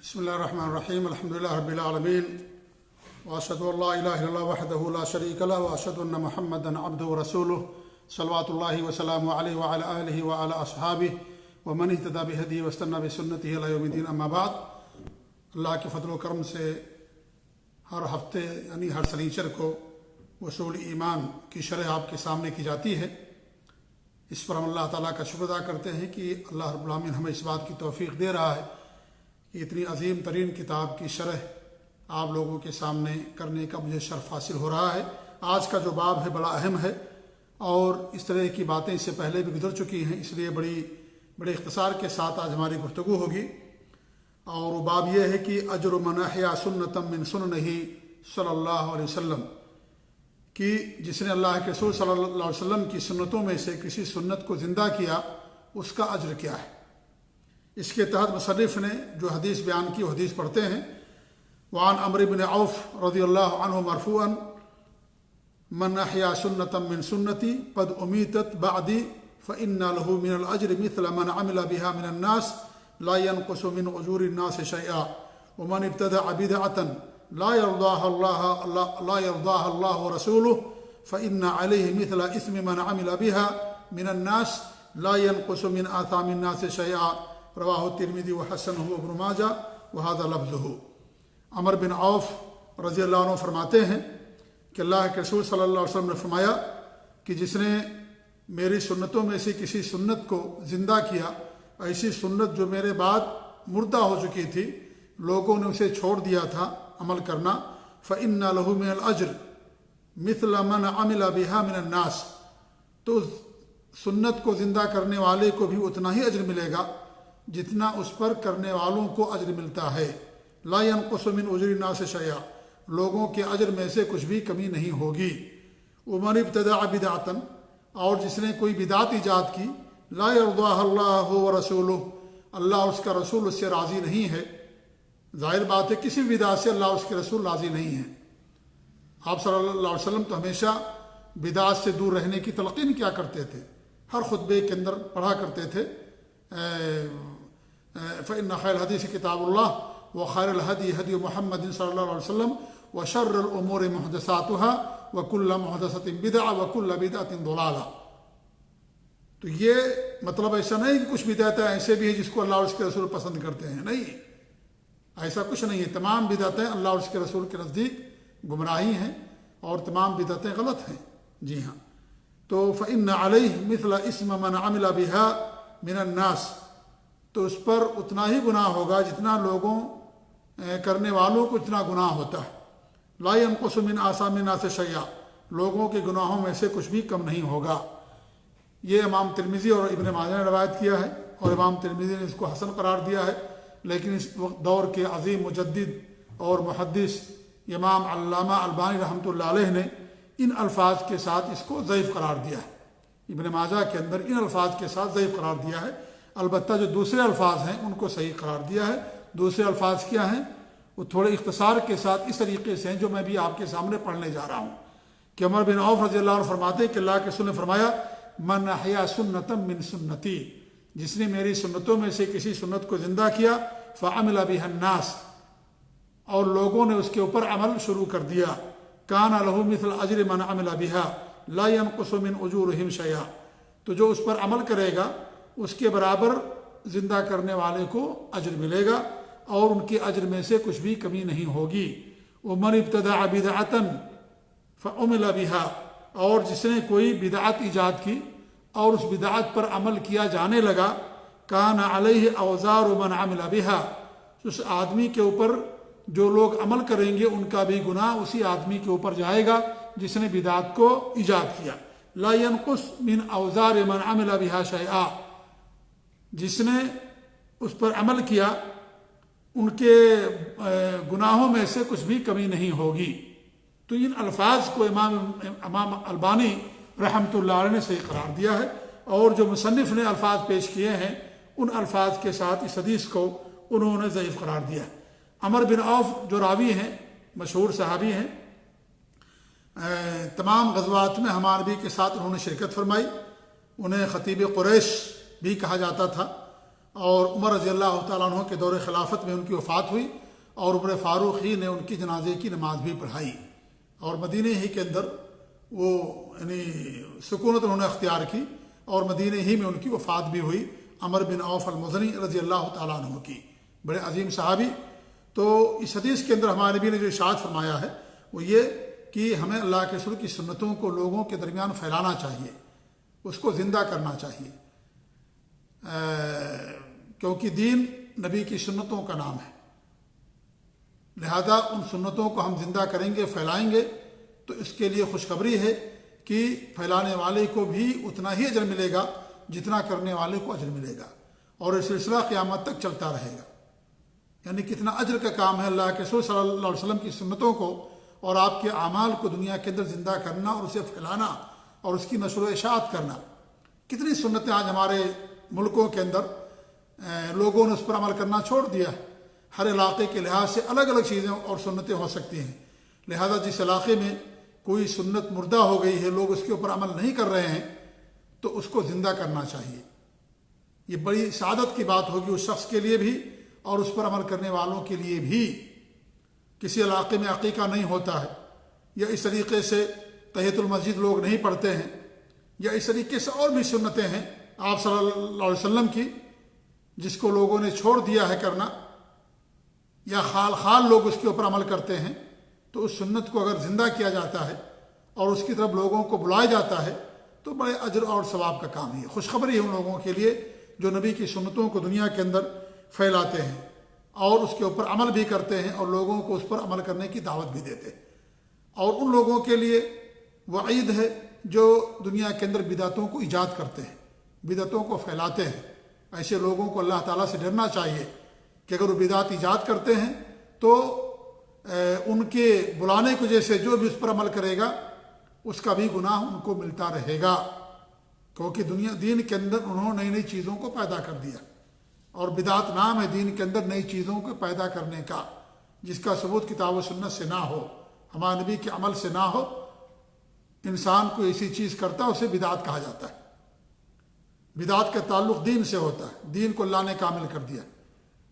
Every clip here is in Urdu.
بسم الله الرحمن الرحيم الحمد لله رب العالمين وأشهد أن لا إله إلا الله وحده لا شريك له وأشهد أن محمدا عبده ورسوله صلوات الله وسلامه عليه وعلى آله وعلى أصحابه ومن اهتدى بهديه واستنى بسنته إلى يوم الدين أما بعد اللہ کے فضل و کرم سے ہر ہفتے یعنی ہر سنیچر کو اصول ایمان کی شرح آپ کے سامنے کی جاتی ہے۔ اس پر ہم اللہ تعالیٰ کا شکر ادا کرتے ہیں کہ اللہ رب العالمین ہمیں اس بات کی توفیق دے رہا ہے کہ اتنی عظیم ترین کتاب کی شرح آپ لوگوں کے سامنے کرنے کا مجھے شرف حاصل ہو رہا ہے۔ آج کا جو باب ہے بڑا اہم ہے اور اس طرح کی باتیں اس سے پہلے بھی گزر چکی ہیں، اس لیے بڑے اختصار کے ساتھ آج ہماری گفتگو ہوگی۔ اور وہ باب یہ ہے کہ اجر من احیا سنتم من سننہ صلی اللہ علیہ وسلم، کہ جس نے اللہ کے رسول صلی اللہ علیہ وسلم کی سنتوں میں سے کسی سنت کو زندہ کیا اس کا اجر کیا ہے۔ اس کے تحت مصنف نے جو حدیث بیان کی وہ حدیث پڑھتے ہیں۔ وعن عمرو بن عوف رضی اللہ عنہ مرفوعا من احیا سنتم من سنتی قد امیتت بعدی فإن له من الأجر مثل من عمل بها من الناس لا ينقص من أجور الناس شيئا ومن ابتدع بدعة لا يرضاها الله ورسوله فإن عليه مثل إثم من عمل بها من الناس لا ينقص من آثام الناس شيئا رواہ الترمذی وحسنہ ابن ماجہ وهذا لفظه۔ عمر بن عوف رضی اللہ عنہ فرماتے ہیں کہ اللہ کے رسول صلی اللہ علیہ وسلم نے فرمایا کہ جس نے میری سنتوں میں سے کسی سنت کو زندہ کیا، ایسی سنت جو میرے بعد مردہ ہو چکی تھی، لوگوں نے اسے چھوڑ دیا تھا عمل کرنا، فإن له من الأجر مثل من عمل بها من الناس، تو سنت کو زندہ کرنے والے کو بھی اتنا ہی اجر ملے گا جتنا اس پر کرنے والوں کو اجر ملتا ہے۔ لا ينقص من اجر الناس شيئا، لوگوں کے اجر میں سے کچھ بھی کمی نہیں ہوگی۔ ومن ابتدع بدعتا، اور جس نے کوئی بدعت ایجاد کی، لا يرضاها اللہ ورسولہ، اللہ اس کا رسول اس سے راضی نہیں ہے۔ ظاہر بات ہے کسی بھی بدعت سے اللہ اس کے رسول راضی نہیں ہیں۔ آپ صلی اللہ علیہ وسلم تو ہمیشہ بدعت سے دور رہنے کی تلقین کیا کرتے تھے، ہر خطبے کے اندر پڑھا کرتے تھے فإن خیر الحدیث کتاب اللہ وخیر الہدی ہدی محمد صلی اللہ علیہ وسلم وشر الامور محدثاتها وکل محدثۃ بدعہ وکل بدعۃ ضلالہ۔ تو یہ مطلب ایسا نہیں کہ کچھ بدعتیں ایسے بھی ہیں جس کو اللہ اور اس کے رسول پسند کرتے ہیں، نہیں، ایسا کچھ نہیں ہے۔ تمام بدعتیں اللہ اور اس کے رسول کے نزدیک گمراہی ہیں اور تمام بدعتیں غلط ہیں۔ جی ہاں، تو فإن علیہ مثل اسم من عمل بها من الناس، تو اس پر اتنا ہی گناہ ہوگا جتنا لوگوں کرنے والوں کو اتنا گناہ ہوتا ہے۔ لا ينقص من آثام الناس شیئا، لوگوں کے گناہوں میں سے کچھ بھی کم نہیں ہوگا۔ یہ امام ترمذی اور ابن ماجہ نے روایت کیا ہے اور امام ترمذی نے اس کو حسن قرار دیا ہے، لیکن اس دور کے عظیم مجدد اور محدث امام علامہ البانی رحمۃ اللہ علیہ نے ان الفاظ کے ساتھ اس کو ضعیف قرار دیا ہے۔ ابن ماجہ کے اندر ان الفاظ کے ساتھ ضعیف قرار دیا ہے، البتہ جو دوسرے الفاظ ہیں ان کو صحیح قرار دیا ہے۔ دوسرے الفاظ کیا ہیں؟ وہ تھوڑے اختصار کے ساتھ اس طریقے سے ہیں جو میں بھی آپ کے سامنے پڑھنے جا رہا ہوں کہ عمر بن عوف رضی اللہ عنہ فرماتے ہیں کہ اللہ کے رسول نے فرمایا من احیا سنتا من سنتی، جس نے میری سنتوں میں سے کسی سنت کو زندہ کیا، فعمل بها الناس، اور لوگوں نے اس کے اوپر عمل شروع کر دیا، کان له مثل اجر من عمل بها لا ينقص من اجورهم شيئا، تو جو اس پر عمل کرے گا اس کے برابر زندہ کرنے والے کو اجر ملے گا اور ان کے اجر میں سے کچھ بھی کمی نہیں ہوگی۔ ومن ابتدع بدعتا فعمل بها، اور جس نے کوئی بدعت ایجاد کی اور اس بدعت پر عمل کیا جانے لگا، کان علیہ اوزار من عمل بها، اس آدمی کے اوپر جو لوگ عمل کریں گے ان کا بھی گناہ اسی آدمی کے اوپر جائے گا جس نے بدعت کو ایجاد کیا۔ لا ينقص من اوزار من عمل بها شیئا، جس نے اس پر عمل کیا ان کے گناہوں میں سے کچھ بھی کمی نہیں ہوگی۔ تو ان الفاظ کو امام البانی رحمۃ اللہ علیہ نے صحیح قرار دیا ہے، اور جو مصنف نے الفاظ پیش کیے ہیں ان الفاظ کے ساتھ اس حدیث کو انہوں نے ضعیف قرار دیا ہے۔ عمر بن عوف جو راوی ہیں، مشہور صحابی ہیں، تمام غزوات میں ہمارے نبی کے ساتھ انہوں نے شرکت فرمائی، انہیں خطیب قریش بھی کہا جاتا تھا، اور عمر رضی اللہ تعالیٰ عنہ کے دور خلافت میں ان کی وفات ہوئی اور عمر فاروق ہی نے ان کی جنازے کی نماز بھی پڑھائی، اور مدینہ ہی کے اندر وہ یعنی سکونت انہوں نے اختیار کی، اور مدینہ ہی میں ان کی وفات بھی ہوئی، عمر بن عوف المزنی رضی اللہ تعالیٰ عنہ کی، بڑے عظیم صحابی۔ تو اس حدیث کے اندر ہمارے نبی نے جو ارشاد فرمایا ہے وہ یہ کہ ہمیں اللہ کے رسول کی سنتوں کو لوگوں کے درمیان پھیلانا چاہیے، اس کو زندہ کرنا چاہیے، کیونکہ دین نبی کی سنتوں کا نام ہے، لہذا ان سنتوں کو ہم زندہ کریں گے، پھیلائیں گے، تو اس کے لیے خوشخبری ہے کہ پھیلانے والے کو بھی اتنا ہی اجر ملے گا جتنا کرنے والے کو اجر ملے گا، اور یہ سلسلہ قیامت تک چلتا رہے گا۔ یعنی کتنا اجر کا کام ہے اللہ کے رسول صلی اللہ علیہ وسلم کی سنتوں کو اور آپ کے اعمال کو دنیا کے اندر زندہ کرنا اور اسے پھیلانا اور اس کی نشر و اشاعت کرنا۔ کتنی سنتیں آج ہمارے ملکوں کے اندر لوگوں نے اس پر عمل کرنا چھوڑ دیا ہے۔ ہر علاقے کے لحاظ سے الگ الگ چیزیں اور سنتیں ہو سکتی ہیں، لہذا جس علاقے میں کوئی سنت مردہ ہو گئی ہے، لوگ اس کے اوپر عمل نہیں کر رہے ہیں، تو اس کو زندہ کرنا چاہیے۔ یہ بڑی سعادت کی بات ہوگی اس شخص کے لیے بھی اور اس پر عمل کرنے والوں کے لیے بھی۔ کسی علاقے میں عقیقہ نہیں ہوتا ہے، یا اس طریقے سے تحیۃ المسجد لوگ نہیں پڑھتے ہیں، یا اس طریقے سے اور بھی سنتیں ہیں آپ صلی اللہ علیہ وسلم کی جس کو لوگوں نے چھوڑ دیا ہے کرنا، یا خال لوگ اس کے اوپر عمل کرتے ہیں، تو اس سنت کو اگر زندہ کیا جاتا ہے اور اس کی طرف لوگوں کو بلایا جاتا ہے تو بڑے اجر اور ثواب کا کام ہے۔ خوشخبری ہے ان لوگوں کے لیے جو نبی کی سنتوں کو دنیا کے اندر پھیلاتے ہیں اور اس کے اوپر عمل بھی کرتے ہیں اور لوگوں کو اس پر عمل کرنے کی دعوت بھی دیتے ہیں۔ اور ان لوگوں کے لیے وعید ہے جو دنیا کے اندر بدعتوں کو ایجاد کرتے ہیں، بدعتوں کو پھیلاتے ہیں۔ ایسے لوگوں کو اللہ تعالیٰ سے ڈرنا چاہیے کہ اگر وہ بدعت ایجاد کرتے ہیں تو ان کے بلانے کی وجہ سے جو بھی اس پر عمل کرے گا اس کا بھی گناہ ان کو ملتا رہے گا، کیونکہ دین کے اندر انہوں نے نئی نئی چیزوں کو پیدا کر دیا، اور بدعت نام ہے دین کے اندر نئی چیزوں کو پیدا کرنے کا، جس کا ثبوت کتاب و سنت سے نہ ہو، ہمارے نبی کے عمل سے نہ ہو۔ انسان کو ایسی چیز کرتا ہے اسے بدعت کہا جاتا ہے۔ بدعت کا تعلق دین سے ہوتا ہے، دین کو اللہ نے کامل کر دیا،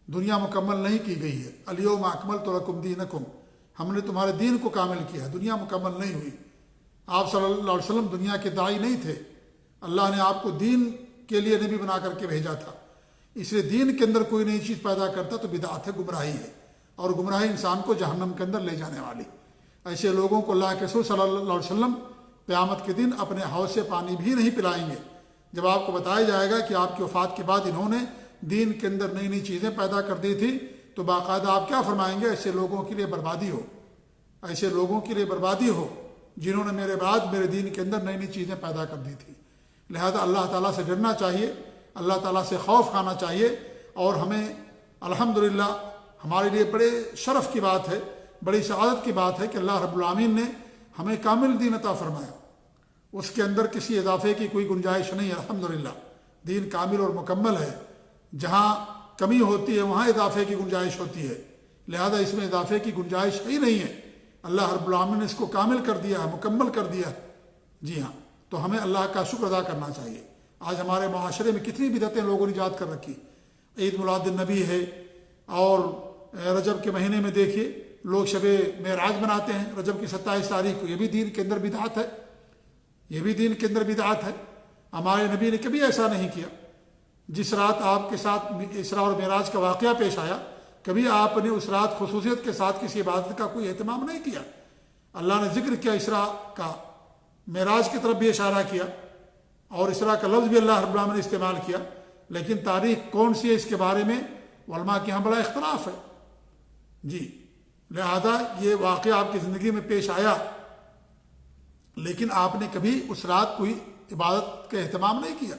دنیا مکمل نہیں کی گئی ہے۔ الیوم اکملت لکم دینکم، ہم نے تمہارے دین کو کامل کیا، دنیا مکمل نہیں ہوئی۔ آپ صلی اللہ علیہ وسلم دنیا کے داعی نہیں تھے، اللہ نے آپ کو دین کے لیے نبی بنا کر کے بھیجا تھا، اس لیے دین کے اندر کوئی نئی چیز پیدا کرتا تو بدعت ہے، گمراہی ہے، اور گمراہی انسان کو جہنم کے اندر لے جانے والی۔ ایسے لوگوں کو اللہ کے رسول صلی اللہ علیہ وسلم قیامت کے دن اپنے حوض سے پانی بھی نہیں پلائیں گے۔ جب آپ کو بتایا جائے گا کہ آپ کی وفات کے بعد انہوں نے دین کے اندر نئی نئی چیزیں پیدا کر دی تھی، تو باقاعدہ آپ کیا فرمائیں گے؟ ایسے لوگوں کے لیے بربادی ہو، ایسے لوگوں کے لیے بربادی ہو جنہوں نے میرے بعد میرے دین کے اندر نئی نئی چیزیں پیدا کر دی تھی۔ لہذا اللہ تعالیٰ سے ڈرنا چاہیے، اللہ تعالیٰ سے خوف کھانا چاہیے، اور ہمیں الحمدللہ ہمارے لیے بڑے شرف کی بات ہے، بڑی سعادت کی بات ہے کہ اللہ رب العالمین نے ہمیں کامل دین عطا فرمایا، اس کے اندر کسی اضافے کی کوئی گنجائش نہیں ہے۔ الحمدللہ دین کامل اور مکمل ہے، جہاں کمی ہوتی ہے وہاں اضافے کی گنجائش ہوتی ہے، لہذا اس میں اضافے کی گنجائش ہی نہیں ہے۔ اللہ رب العالمین نے اس کو کامل کر دیا ہے، مکمل کر دیا ہے۔ جی ہاں، تو ہمیں اللہ کا شکر ادا کرنا چاہیے۔ آج ہمارے معاشرے میں کتنی بدعتیں لوگوں نے ایجاد کر رکھی۔ عید میلاد النبی ہے، اور رجب کے مہینے میں دیکھیے لوگ شب معراج مناتے ہیں رجب کی 27 تاریخ کو، یہ بھی دین کے اندر بدعت ہے، یہ بھی دین کے اندر بدعت ہے۔ ہمارے نبی نے کبھی ایسا نہیں کیا۔ جس رات آپ کے ساتھ اسراء اور معراج کا واقعہ پیش آیا، کبھی آپ نے اس رات خصوصیت کے ساتھ کسی عبادت کا کوئی اہتمام نہیں کیا۔ اللہ نے ذکر کیا اسراء کا، معراج کی طرف بھی اشارہ کیا، اور اسراء کا لفظ بھی اللہ رب العالمین نے استعمال کیا، لیکن تاریخ کون سی ہے اس کے بارے میں علماء کے یہاں بڑا اختلاف ہے۔ جی، لہذا یہ واقعہ آپ کی زندگی میں پیش آیا، لیکن آپ نے کبھی اس رات کوئی عبادت کا اہتمام نہیں کیا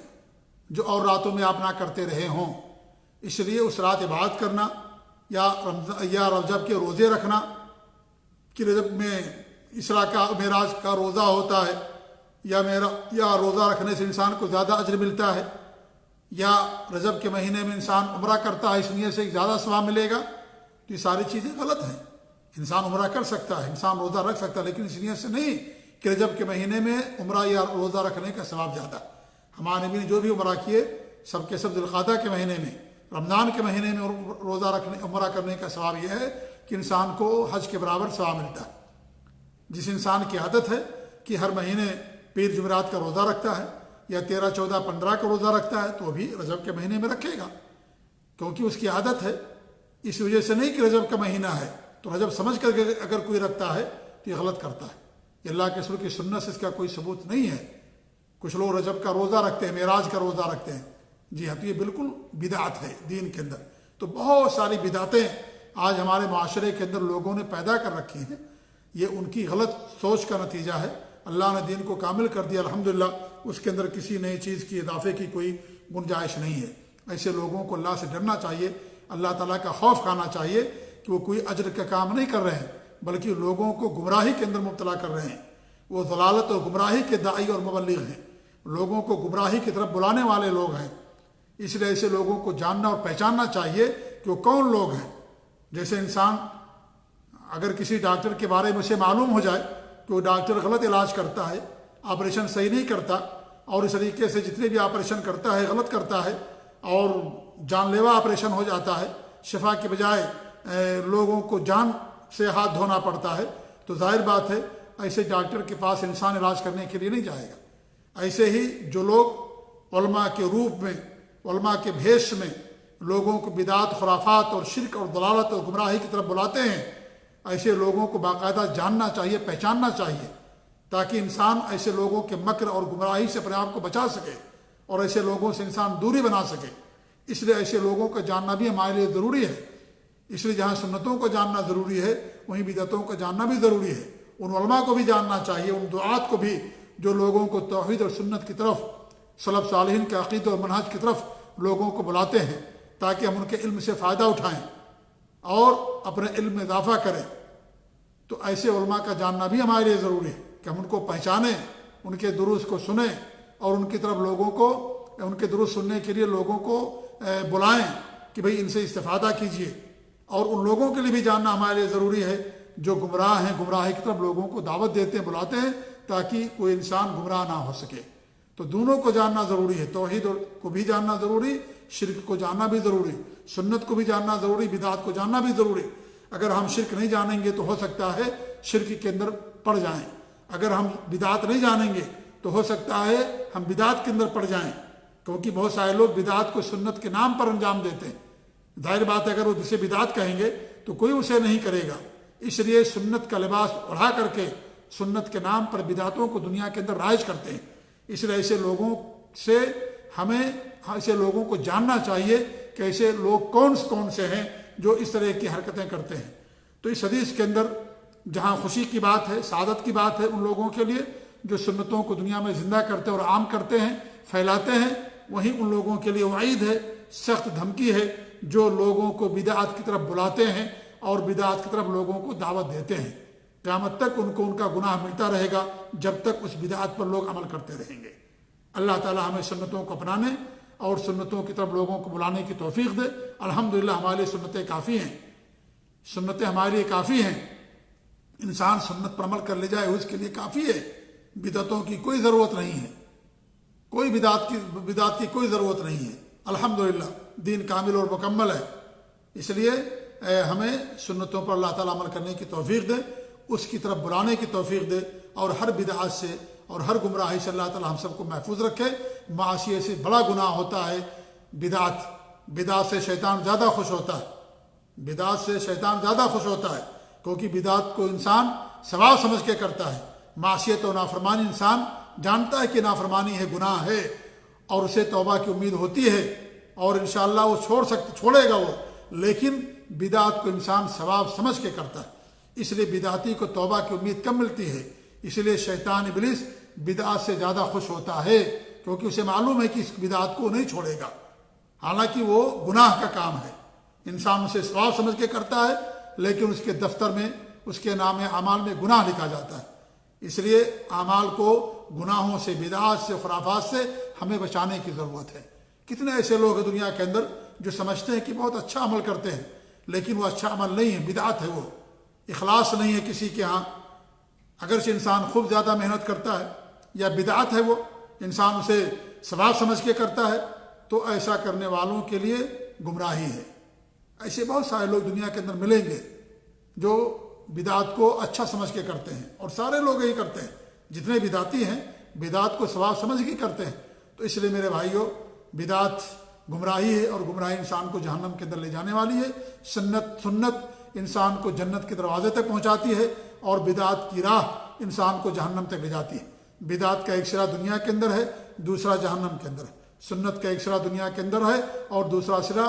جو اور راتوں میں آپ نہ کرتے رہے ہوں۔ اس لیے اس رات عبادت کرنا یا رجب کے روزے رکھنا، کہ رجب میں اسراء کا معراج کا روزہ ہوتا ہے، یا روزہ رکھنے سے انسان کو زیادہ اجر ملتا ہے، یا رجب کے مہینے میں انسان عمرہ کرتا ہے اس نیت سے زیادہ ثواب ملے گا، تو یہ ساری چیزیں غلط ہیں۔ انسان عمرہ کر سکتا ہے، انسان روزہ رکھ سکتا ہے، لیکن اس نیت سے نہیں کہ رجب کے مہینے میں عمرہ یا روزہ رکھنے کا ثواب زیادہ۔ ہمارے نبی نے جو بھی عمرہ کیے سب کے سب ذوالقعدہ کے مہینے میں، رمضان کے مہینے میں روزہ رکھنے عمرہ کرنے کا ثواب یہ ہے کہ انسان کو حج کے برابر ثواب ملتا ہے۔ جس انسان کی عادت ہے کہ ہر مہینے پیر جمعرات کا روزہ رکھتا ہے یا 13، 14، 15 کا روزہ رکھتا ہے تو وہ بھی رجب کے مہینے میں رکھے گا، کیونکہ اس کی عادت ہے۔ اس وجہ سے نہیں کہ رجب کا مہینہ ہے تو رجب سمجھ کر کے اگر کوئی رکھتا ہے تو یہ غلط کرتا ہے۔ یہ اللہ کے رسول کی سنت سے اس کا کوئی ثبوت نہیں ہے۔ کچھ لوگ رجب کا روزہ رکھتے ہیں، معراج کا روزہ رکھتے ہیں، جی ہاں، تو یہ بالکل بدعت ہے دین کے اندر۔ تو بہت ساری بدعتیں آج ہمارے معاشرے کے اندر لوگوں نے پیدا کر رکھی ہیں، یہ ان کی غلط سوچ کا نتیجہ ہے۔ اللہ نے دین کو کامل کر دیا الحمدللہ، اس کے اندر کسی نئی چیز کی اضافے کی کوئی گنجائش نہیں ہے۔ ایسے لوگوں کو اللہ سے ڈرنا چاہیے، اللہ تعالیٰ کا خوف کھانا چاہیے کہ وہ کوئی اجر کا کام نہیں کر رہے ہیں بلکہ لوگوں کو گمراہی کے اندر مبتلا کر رہے ہیں۔ وہ ضلالت اور گمراہی کے داعی اور مبلغ ہیں، لوگوں کو گمراہی کی طرف بلانے والے لوگ ہیں۔ اس لیے ایسے لوگوں کو جاننا اور پہچاننا چاہیے کہ وہ کون لوگ ہیں۔ جیسے انسان اگر کسی ڈاکٹر کے بارے میں اسے معلوم ہو جائے کہ وہ ڈاکٹر غلط علاج کرتا ہے، آپریشن صحیح نہیں کرتا، اور اس طریقے سے جتنے بھی آپریشن کرتا ہے غلط کرتا ہے اور جان لیوا آپریشن ہو جاتا ہے، شفا کے بجائے لوگوں کو جان سے ہاتھ دھونا پڑتا ہے، تو ظاہر بات ہے ایسے ڈاکٹر کے پاس انسان علاج کرنے کے لیے نہیں جائے گا۔ ایسے ہی جو لوگ علماء کے روپ میں، علماء کے بھیش میں لوگوں کو بدعات، خرافات اور شرک اور ضلالت اور گمراہی کی طرف بلاتے ہیں، ایسے لوگوں کو باقاعدہ جاننا چاہیے، پہچاننا چاہیے، تاکہ انسان ایسے لوگوں کے مکر اور گمراہی سے اپنے آپ کو بچا سکے اور ایسے لوگوں سے انسان دوری بنا سکے۔ اس لیے ایسے لوگوں کا جاننا بھی ہمارے لیے ضروری ہے۔ اس لیے جہاں سنتوں کو جاننا ضروری ہے وہیں بدعتوں کو جاننا بھی ضروری ہے۔ ان علماء کو بھی جاننا چاہیے، ان دعات کو بھی جو لوگوں کو توحید اور سنت کی طرف، سلف صالحین کے عقیدہ اور منہج کی طرف لوگوں کو بلاتے ہیں، تاکہ ہم ان کے علم سے فائدہ اٹھائیں اور اپنے علم میں اضافہ کریں۔ تو ایسے علماء کا جاننا بھی ہمارے لیے ضروری ہے کہ ہم ان کو پہچانیں، ان کے دروس کو سنیں اور ان کی طرف لوگوں کو، ان کے دروس سننے کے لیے لوگوں کو بلائیں کہ بھئی ان سے استفادہ کیجیے۔ اور ان لوگوں کے لیے بھی جاننا ہمارے لیے ضروری ہے جو گمراہ ہیں، گمراہی کی طرف لوگوں کو دعوت دیتے ہیں، بلاتے ہیں، تاکہ کوئی انسان گمراہ نہ ہو سکے۔ تو دونوں کو جاننا ضروری ہے، توحید کو بھی جاننا ضروری، شرک کو جاننا بھی ضروری، سنت کو بھی جاننا ضروری، بدعات کو جاننا بھی ضروری۔ اگر ہم شرک نہیں جانیں گے تو ہو سکتا ہے شرک کے اندر پڑ جائیں، اگر ہم بدعات نہیں جانیں گے تو ہو سکتا ہے ہم بدعات کے اندر پڑ جائیں، کیونکہ بہت سارے لوگ بدعات کو سنت کے نام پر انجام دیتے ہیں۔ ظاہر بات ہے اگر وہ جسے بدعات کہیں گے تو کوئی اسے نہیں کرے گا، اس لیے سنت کا لباس اڑھا کر کے سنت کے نام پر بدعتوں کو دنیا کے اندر رائج کرتے ہیں۔ اس لیے ایسے لوگوں سے ہمیں، ایسے لوگوں کو جاننا چاہیے کہ ایسے لوگ کون سے ہیں جو اس طرح کی حرکتیں کرتے ہیں۔ تو اس حدیث کے اندر جہاں خوشی کی بات ہے، سعادت کی بات ہے ان لوگوں کے لیے جو سنتوں کو دنیا میں زندہ کرتے اور عام کرتے ہیں، پھیلاتے ہیں، وہیں ان لوگوں کے لیے وعید ہے، سخت دھمکی ہے جو لوگوں کو بدعات کی طرف بلاتے ہیں اور بدعات کی طرف لوگوں کو دعوت دیتے ہیں۔ قیامت تک ان کو ان کا گناہ ملتا رہے گا جب تک اس بدعات پر لوگ عمل کرتے رہیں گے۔ اللہ تعالی ہمیں سنتوں کو اپنانے اور سنتوں کی طرف لوگوں کو بلانے کی توفیق دے۔ الحمدللہ ہمارے لیے سنتیں کافی ہیں، سنتیں ہمارے لیے کافی ہیں، انسان سنت پر عمل کر لے جائے اس کے لیے کافی ہے، بدعتوں کی کوئی ضرورت نہیں ہے، کوئی بدعت کی کوئی ضرورت نہیں ہے۔ الحمدللہ دین کامل اور مکمل ہے، اس لیے ہمیں سنتوں پر اللہ تعالیٰ عمل کرنے کی توفیق دے، اس کی طرف بلانے کی توفیق دے، اور ہر بدعت سے اور ہر گمراہی سے اللہ تعالیٰ ہم سب کو محفوظ رکھے۔ معاشیے سے بڑا گناہ ہوتا ہے بدعت سے شیطان زیادہ خوش ہوتا ہے، بدعت سے شیطان زیادہ خوش ہوتا ہے، کیونکہ بدعت کو انسان ثواب سمجھ کے کرتا ہے۔ معصیت و نافرمانی انسان جانتا ہے کہ نافرمانی ہے، گناہ ہے، اور اسے توبہ کی امید ہوتی ہے اور انشاءاللہ وہ چھوڑے گا وہ، لیکن بدعت کو انسان ثواب سمجھ کے کرتا ہے، اس لیے بدعتی کو توبہ کی امید کم ملتی ہے۔ اس لیے شیطان ابلیس بدعت سے زیادہ خوش ہوتا ہے، کیونکہ اسے معلوم ہے کہ اس بدعت کو نہیں چھوڑے گا، حالانکہ وہ گناہ کا کام ہے، انسان اسے ثواب سمجھ کے کرتا ہے، لیکن اس کے دفتر میں، اس کے نام اعمال میں گناہ لکھا جاتا ہے۔ اس لیے اعمال کو گناہوں سے، بدعات سے، خرافات سے ہمیں بچانے کی ضرورت ہے۔ کتنے ایسے لوگ ہیں دنیا کے اندر جو سمجھتے ہیں کہ بہت اچھا عمل کرتے ہیں، لیکن وہ اچھا عمل نہیں ہے، بدعت ہے، وہ اخلاص نہیں ہے کسی کے ہاں۔ اگرچہ انسان خوب زیادہ محنت کرتا ہے یا بدعت ہے وہ، انسان اسے ثواب سمجھ کے کرتا ہے، تو ایسا کرنے والوں کے لیے گمراہی ہے۔ ایسے بہت سارے لوگ دنیا کے اندر ملیں گے جو بدعت کو اچھا سمجھ کے کرتے ہیں، اور سارے لوگ یہی کرتے ہیں، جتنے بدعتی ہیں بدعت کو ثواب سمجھ کے کرتے ہیں۔ تو اس لیے میرے بھائیوں، بدعت گمراہی ہے، اور گمراہی انسان کو جہنم کے اندر لے جانے والی ہے۔ سنت انسان کو جنت کے دروازے تک پہنچاتی ہے، اور بدعت کی راہ انسان کو جہنم تک لے جاتی ہے۔ بدعت کا ایک سرا دنیا کے اندر ہے، دوسرا جہنم کے اندر ہے۔ سنت کا ایک سرا دنیا کے اندر ہے، اور دوسرا سرا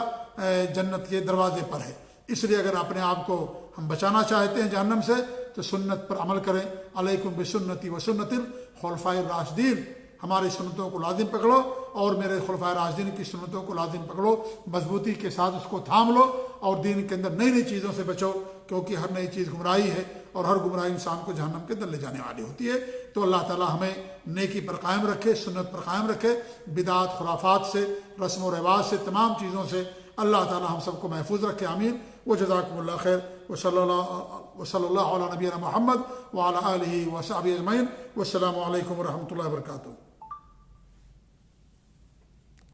جنت کے دروازے پر ہے۔ اس لیے اگر اپنے آپ کو ہم بچانا چاہتے ہیں جہنم سے تو سنت پر عمل کریں۔ علیکم بسنتی و سنت الخلفاء الراشدین، ہماری سنتوں کو لازم پکڑو، اور میرے خلفاء راشدین کی سنتوں کو لازم پکڑو، مضبوطی کے ساتھ اس کو تھام لو، اور دین کے اندر نئی نئی چیزوں سے بچو، کیونکہ ہر نئی چیز گمراہی ہے، اور ہر گمراہی انسان کو جہنم کے اندر لے جانے والی ہوتی ہے۔ تو اللہ تعالی ہمیں نیکی پر قائم رکھے، سنت پر قائم رکھے، بدعات خرافات سے، رسم و رواج سے، تمام چیزوں سے اللہ تعالی ہم سب کو محفوظ رکھے، آمین۔ وجزاکم اللہ خیر، وصلی اللہ علی نبینا محمد وعلی آلہ وصحبہ اجمعین، والسلام علیکم ورحمۃ اللہ وبرکاتہ۔